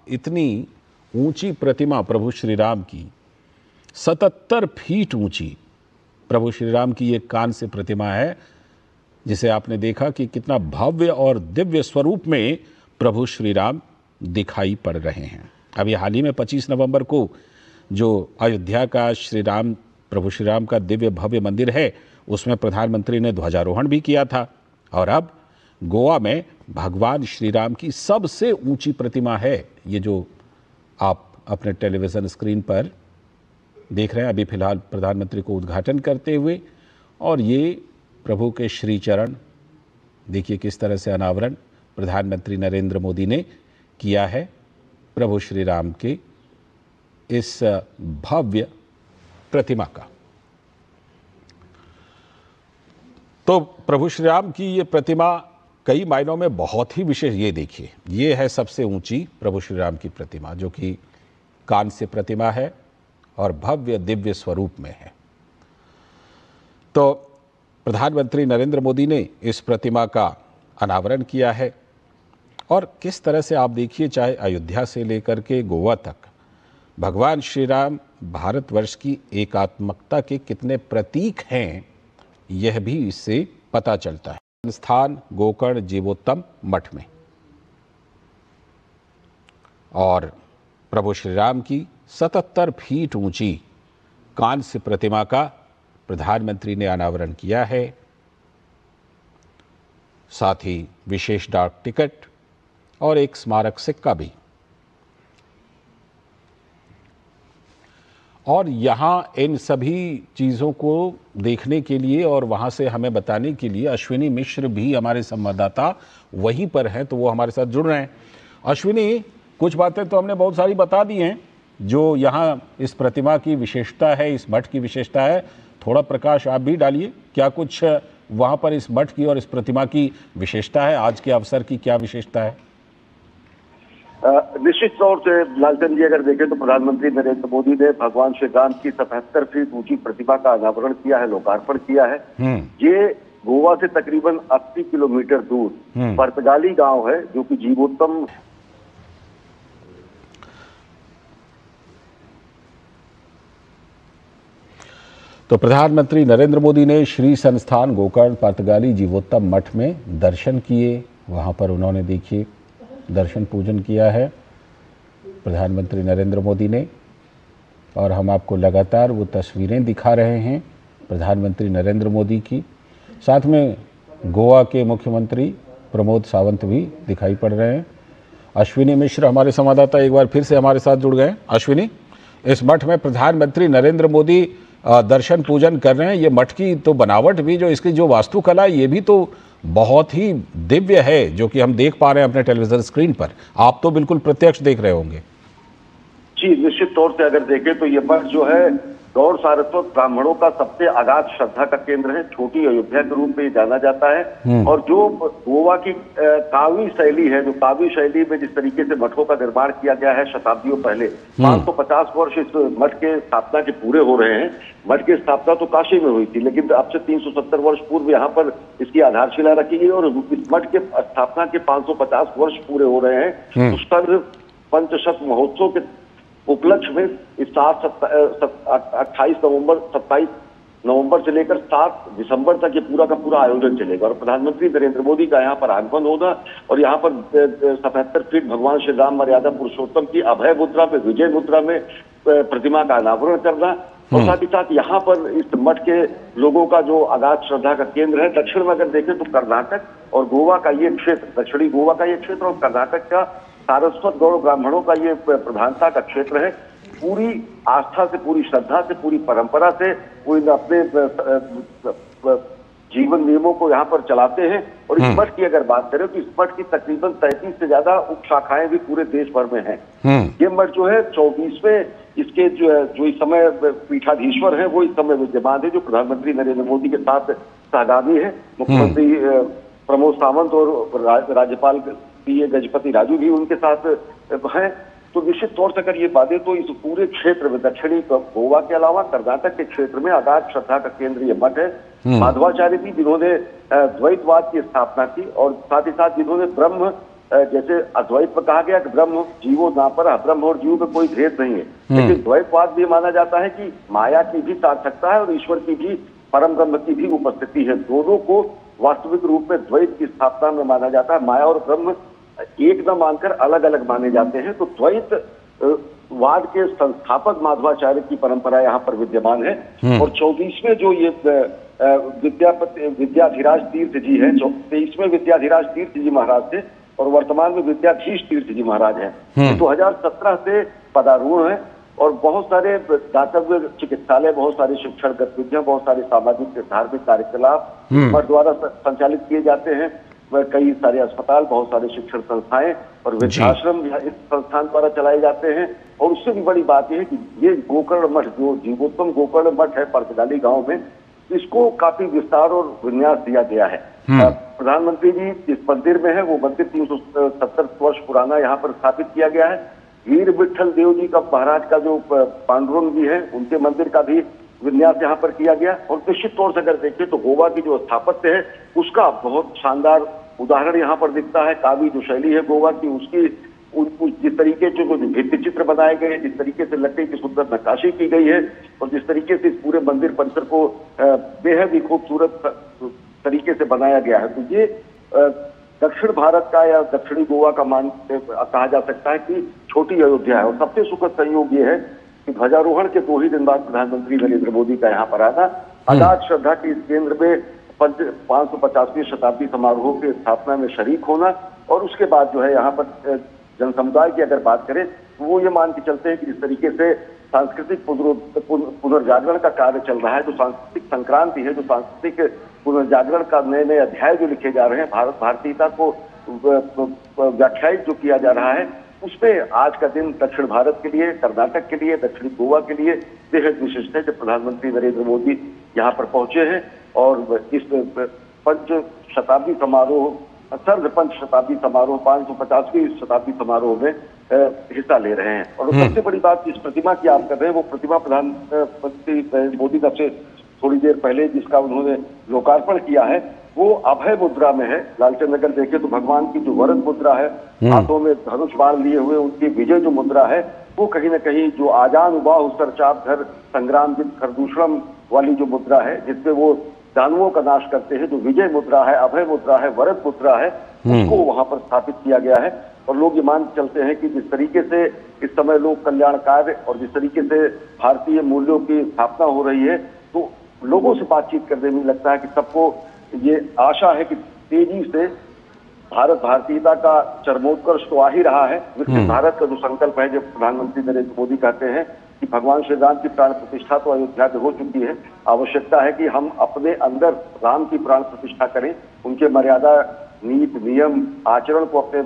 इतनी ऊंची प्रतिमा प्रभु श्री राम की, 77 फीट ऊंची प्रभु श्री राम की ये कांस्य प्रतिमा है, जिसे आपने देखा कि कितना भव्य और दिव्य स्वरूप में प्रभु श्री राम दिखाई पड़ रहे हैं। अभी हाल ही में 25 नवंबर को जो अयोध्या का प्रभु श्री राम का दिव्य भव्य मंदिर है, उसमें प्रधानमंत्री ने ध्वजारोहण भी किया था। और अब गोवा में भगवान श्री राम की सबसे ऊंची प्रतिमा है, ये जो आप अपने टेलीविज़न स्क्रीन पर देख रहे हैं अभी फिलहाल प्रधानमंत्री को उद्घाटन करते हुए। और ये प्रभु के श्री चरण देखिए किस तरह से अनावरण प्रधानमंत्री नरेंद्र मोदी ने किया है प्रभु श्री राम के इस भव्य प्रतिमा का। तो प्रभु श्री राम की ये प्रतिमा कई मायनों में बहुत ही विशेष, ये देखिए ये है सबसे ऊंची प्रभु श्री राम की प्रतिमा, जो कि कांस्य प्रतिमा है और भव्य दिव्य स्वरूप में है। तो प्रधानमंत्री नरेंद्र मोदी ने इस प्रतिमा का अनावरण किया है। और किस तरह से आप देखिए, चाहे अयोध्या से लेकर के गोवा तक भगवान श्री राम भारतवर्ष की एकात्मकता के कितने प्रतीक हैं, यह भी इससे पता चलता है। संस्थान गोकर्ण जीवोत्तम मठ में और प्रभु श्री राम की 77 फीट ऊंची कांस्य प्रतिमा का प्रधानमंत्री ने अनावरण किया है। साथ ही विशेष डाक टिकट और एक स्मारक सिक्का भी। और यहाँ इन सभी चीज़ों को देखने के लिए और वहाँ से हमें बताने के लिए अश्विनी मिश्र भी हमारे संवाददाता वहीं पर हैं, तो वो हमारे साथ जुड़ रहे हैं। अश्विनी, कुछ बातें तो हमने बहुत सारी बता दी हैं जो यहाँ इस प्रतिमा की विशेषता है, इस मठ की विशेषता है। थोड़ा प्रकाश आप भी डालिए, क्या कुछ वहाँ पर इस मठ की और इस प्रतिमा की विशेषता है, आज के अवसर की क्या विशेषता है? निश्चित तौर से लालचंद जी, अगर देखें तो प्रधानमंत्री नरेंद्र मोदी ने भगवान श्री राम की 77 फीट ऊंची प्रतिमा का अनावरण किया है, लोकार्पण किया है। ये गोवा से तकरीबन 80 किलोमीटर दूर पर्तगाली गांव है, जो कि जीवोत्तम। तो प्रधानमंत्री नरेंद्र मोदी ने श्री संस्थान गोकर्ण पर्तगाली जीवोत्तम मठ में दर्शन किए। वहां पर उन्होंने देखिए दर्शन पूजन किया है प्रधानमंत्री नरेंद्र मोदी ने। और हम आपको लगातार वो तस्वीरें दिखा रहे हैं प्रधानमंत्री नरेंद्र मोदी की। साथ में गोवा के मुख्यमंत्री प्रमोद सावंत भी दिखाई पड़ रहे हैं। अश्विनी मिश्र हमारे संवाददाता एक बार फिर से हमारे साथ जुड़ गए। अश्विनी, इस मठ में प्रधानमंत्री नरेंद्र मोदी दर्शन पूजन कर रहे हैं। ये मठ की तो बनावट भी, जो इसकी जो वास्तुकला, ये भी तो बहुत ही दिव्य है, जो कि हम देख पा रहे हैं अपने टेलीविजन स्क्रीन पर। आप तो बिल्कुल प्रत्यक्ष देख रहे होंगे। जी, निश्चित तौर से अगर देखें तो ये मठ जो है गौड़ सारस्वत ब्राह्मणों का सबसे अगाध श्रद्धा का केंद्र है। छोटी अयोध्या के रूप में जाना जाता है। और जो गोवा की कावी शैली है, जो कावी शैली में जिस तरीके से मठों का निर्माण किया गया है शताब्दियों पहले, 550 वर्ष इस मठ के स्थापना के पूरे हो रहे हैं। मठ की स्थापना तो काशी में हुई थी, लेकिन अब से 370 वर्ष पूर्व यहाँ पर इसकी आधारशिला रखी गई और इस मठ के स्थापना के 550 वर्ष पूरे हो रहे हैं। तो सर्व पंचशत महोत्सव के उपलक्ष्य में इस 28 नवंबर 27 नवंबर से लेकर 7 दिसंबर तक ये पूरा का पूरा आयोजन चलेगा। और प्रधानमंत्री नरेंद्र मोदी का यहाँ पर आगमन होगा और यहाँ पर 77 फीट भगवान श्री राम मर्यादा पुरुषोत्तम की अभय मुद्रा में, विजय मुद्रा में प्रतिमा का अनावरण करना। और साथ ही साथ यहाँ पर इस मठ के लोगों का जो अगाध श्रद्धा का केंद्र है, दक्षिण में अगर देखें तो कर्नाटक और गोवा का ये क्षेत्र, दक्षिणी गोवा का ये क्षेत्र और कर्नाटक का सारस्वत गौड़ ब्राह्मणों का ये प्रधानता का क्षेत्र है। पूरी आस्था से, पूरी श्रद्धा से, पूरी परंपरा से वो अपने जीवन नियमों को यहाँ पर चलाते हैं। और इस मठ की अगर बात करें तो इस मठ की तकरीबन 33 से ज्यादा उप शाखाएं भी पूरे देश भर में हैं। ये मठ जो है 24वें इसके जो इस समय पीठाधीश्वर है वो इस समय विद्यमान है, जो प्रधानमंत्री नरेंद्र मोदी के साथ सहगामी है। मुख्यमंत्री प्रमोद सावंत और राज्यपाल पीए गजपति राजू भी उनके साथ हैं। तो निश्चित तौर से अगर ये बातें, तो इस पूरे क्षेत्र में दक्षिणी गोवा के अलावा कर्नाटक के क्षेत्र में अगाध श्रद्धा का केंद्र ये मठ है। माधवाचार्य भी, जिन्होंने द्वैतवाद की स्थापना की और साथ ही साथ जिन्होंने ब्रह्म जैसे अद्वैत में कहा गया कि ब्रह्म जीवो ना पर, ब्रह्म और जीव में कोई भेद नहीं है, लेकिन द्वैतवाद भी माना जाता है कि माया की भी सार्थकता है और ईश्वर की भी, परम ब्रह्म की भी उपस्थिति है। दोनों को वास्तविक रूप में द्वैत की स्थापना में माना जाता है। माया और ब्रह्म एक न मानकर अलग अलग माने जाते हैं। तो द्वैत वाद के संस्थापक माधवाचार्य की परंपरा यहाँ पर विद्यमान है। और 24वें जो ये विद्याधिराज तीर्थ जी हैं, 23वें विद्याधिराज तीर्थ जी महाराज थे और वर्तमान में विद्याधीश तीर्थ जी महाराज हैं। 2017 से पदारूढ़ हैं और बहुत सारे दातव्य चिकित्सालय, बहुत सारी शिक्षण गतिविधियां, बहुत सारे सामाजिक धार्मिक कार्यकलाप मठ द्वारा संचालित किए जाते हैं। कई सारे अस्पताल, बहुत सारे शिक्षण संस्थाएं और वृद्धाश्रम इस संस्थान द्वारा चलाए जाते हैं। और उससे भी बड़ी बात यह है कि ये गोकर्ण मठ, जो जीवोत्तम गोकर्ण मठ है परसदाली गांव में, इसको काफी विस्तार और विन्यास दिया गया है। प्रधानमंत्री जी जिस मंदिर में है वो मंदिर 370 वर्ष पुराना यहाँ पर स्थापित किया गया है। वीर विठल देव जी का महाराज का जो पांडुरंग जी है, उनके मंदिर का भी विन्यास यहाँ पर किया गया। और निश्चित तौर से अगर देखें तो गोवा की जो स्थापत्य है उसका बहुत शानदार उदाहरण यहाँ पर दिखता है। कावी जो शैली है गोवा की, उसकी जिस तरीके से जो भित्ति चित्र बनाए गए, जिस तरीके से लकड़ी की सुंदर नक्काशी की गई है और जिस तरीके से इस पूरे मंदिर परिसर को बेहद ही खूबसूरत तरीके से बनाया गया है, तो ये दक्षिण भारत का या दक्षिणी गोवा का कहा जा सकता है कि छोटी अयोध्या है। और सबसे सुखद संयोग ये है कि ध्वजारोहण के 2 ही दिन बाद प्रधानमंत्री नरेंद्र मोदी का यहाँ पर आना, अगाध श्रद्धा के इस केंद्र में 550वीं शताब्दी समारोह की स्थापना में शरीक होना और उसके बाद जो है यहाँ पर जन समुदाय की अगर बात करें तो वो ये मान के चलते हैं कि जिस तरीके से सांस्कृतिक पुनर्जागरण का कार्य चल रहा है, जो सांस्कृतिक संक्रांति है, जो सांस्कृतिक पुनर्जागरण का नए नए अध्याय जो लिखे जा रहे हैं, भारत भारतीयता को व्याख्यायित जो किया जा रहा है, उसमें आज का दिन दक्षिण भारत के लिए, कर्नाटक के लिए, दक्षिणी गोवा के लिए बेहद विशिष्ट है। जब प्रधानमंत्री नरेंद्र मोदी यहाँ पर पहुंचे हैं और इस पंच शताब्दी समारोह, सर्ध पंच शताब्दी समारोह, 550वीं शताब्दी समारोह में हिस्सा ले रहे हैं। और सबसे बड़ी बात जिस प्रतिमा की आप कर रहे हैं, वो प्रतिमा प्रधानमंत्री मोदी का से थोड़ी देर पहले जिसका उन्होंने लोकार्पण किया है, वो अभय मुद्रा में है। लालचंद अगर देखें तो भगवान की जो वरद मुद्रा है, हाथों में धनुष बाण लिए हुए उनकी विजय जो मुद्रा है, वो कहीं न कहीं जो आजान उबाह सरचाप धर संग्राम जित खरदूषणम वाली जो मुद्रा है, जिसमें वो दानवों का नाश करते हैं, जो विजय मुद्रा है, अभय मुद्रा है, वरद मुद्रा है, उसको वहां पर स्थापित किया गया है। और लोग ये मान चलते हैं कि जिस तरीके से इस समय लोक कल्याण कार्य और जिस तरीके से भारतीय मूल्यों की स्थापना हो रही है, तो लोगों से बातचीत करने में लगता है कि सबको ये आशा है कि तेजी से भारत भारतीयता का चरमोत्कर्ष तो आ ही रहा है। विकसित भारत का जो संकल्प है, जब प्रधानमंत्री नरेंद्र मोदी कहते हैं कि भगवान श्री राम की प्राण प्रतिष्ठा तो अयोध्या में हो चुकी है, आवश्यकता है कि हम अपने अंदर राम की प्राण प्रतिष्ठा करें, उनके मर्यादा, नीति, नियम, आचरण को अपने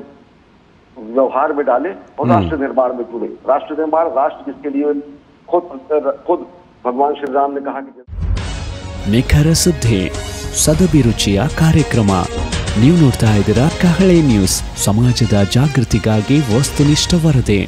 व्यवहार में डालें और राष्ट्र निर्माण में जुड़े। राष्ट्र निर्माण, राष्ट्र जिसके लिए खुद भगवान श्री राम ने कहा कि ನಿಖರ ಸುದ್ದಿ ಸದಭಿರುಚಿಯ ಕಾರ್ಯಕ್ರಮ ನೀವು ನೋಡ್ತಾ ಇದ್ದೀರಾ ಕಹಳೆ ನ್ಯೂಸ್, ಸಮಾಜದ ಜಾಗೃತಿಗಾಗಿ ವಸ್ತುನಿಷ್ಠ ವರದಿ.